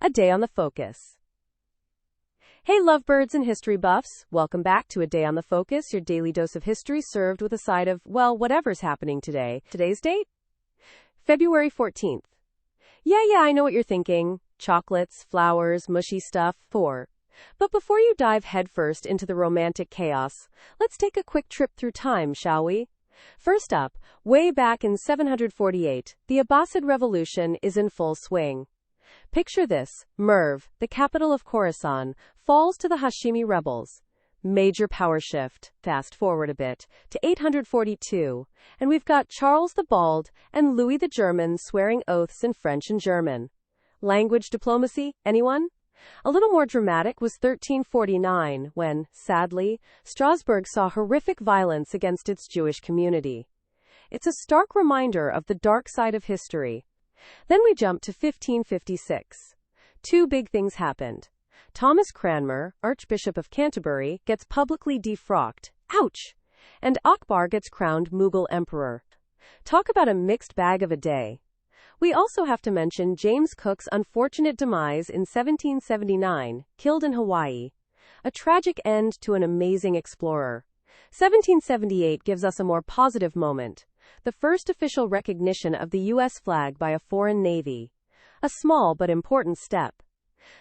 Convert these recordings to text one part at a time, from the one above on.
A Day on the Focus. Hey lovebirds and history buffs, welcome back to A Day on the Focus, your daily dose of history served with a side of, well, whatever's happening today. Today's date? February 14th. Yeah, I know what you're thinking. Chocolates, flowers, mushy stuff, But before you dive headfirst into the romantic chaos, let's take a quick trip through time, shall we? First up, way back in 748, the Abbasid Revolution is in full swing. Picture this: Merv, the capital of Khorasan, falls to the Hashimi rebels. Major power shift. Fast forward a bit to 842, and we've got Charles the Bald and Louis the German swearing oaths in French and German. Language diplomacy, anyone? A little more dramatic was 1349, when, sadly, Strasbourg saw horrific violence against its Jewish community. It's a stark reminder of the dark side of history. Then we jump to 1556. Two big things happened. Thomas Cranmer, Archbishop of Canterbury, gets publicly defrocked. Ouch! And Akbar gets crowned Mughal Emperor. Talk about a mixed bag of a day. We also have to mention James Cook's unfortunate demise in 1779, killed in Hawaii. A tragic end to an amazing explorer. 1778 gives us a more positive moment. The first official recognition of the U.S. flag by a foreign navy. A small but important step.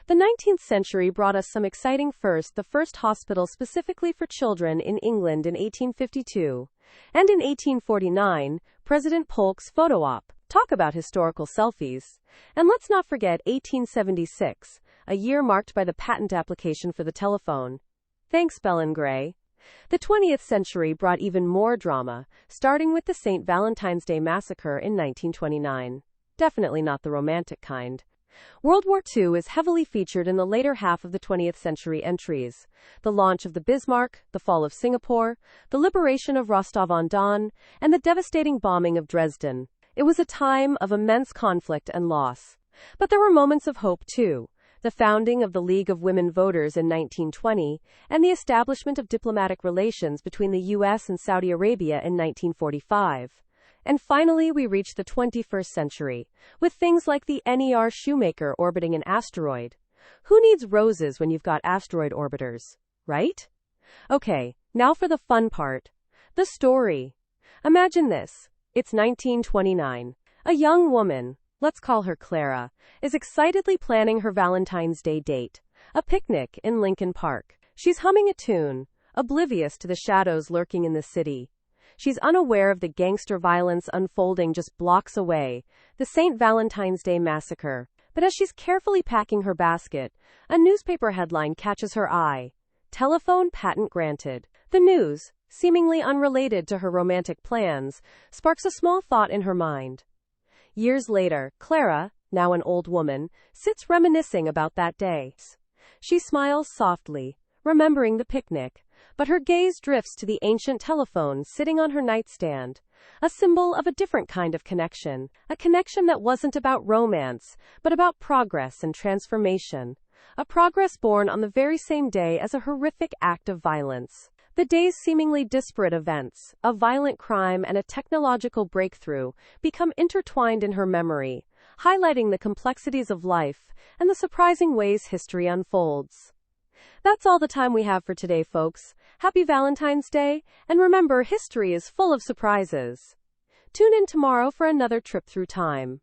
The 19th century brought us some exciting firsts. The first hospital specifically for children in England in 1852. And in 1849, President Polk's photo op. Talk about historical selfies. And let's not forget 1876, a year marked by the patent application for the telephone. Thanks, Bell and Gray. The 20th century brought even more drama, starting with the St. Valentine's Day Massacre in 1929. Definitely not the romantic kind. World War II is heavily featured in the later half of the 20th century entries. The launch of the Bismarck, the fall of Singapore, the liberation of Rostov-on-Don, and the devastating bombing of Dresden. It was a time of immense conflict and loss. But there were moments of hope too. The founding of the League of Women Voters in 1920, and the establishment of diplomatic relations between the U.S. and Saudi Arabia in 1945. And finally, we reach the 21st century, with things like the NER Shoemaker orbiting an asteroid. Who needs roses when you've got asteroid orbiters, right? Okay, now for the fun part. The story. Imagine this. It's 1929. A young woman, let's call her Clara, is excitedly planning her Valentine's Day date, a picnic in Lincoln Park. She's humming a tune, oblivious to the shadows lurking in the city. She's unaware of the gangster violence unfolding just blocks away, the St. Valentine's Day Massacre. But as she's carefully packing her basket, a newspaper headline catches her eye. Telephone patent granted. The news, seemingly unrelated to her romantic plans, sparks a small thought in her mind. Years later, Clara, now an old woman, sits reminiscing about that day. She smiles softly, remembering the picnic, but her gaze drifts to the ancient telephone sitting on her nightstand, a symbol of a different kind of connection, a connection that wasn't about romance, but about progress and transformation, a progress born on the very same day as a horrific act of violence. The day's seemingly disparate events, a violent crime and a technological breakthrough, become intertwined in her memory, highlighting the complexities of life and the surprising ways history unfolds. That's all the time we have for today, folks. Happy Valentine's Day, and remember, history is full of surprises. Tune in tomorrow for another trip through time.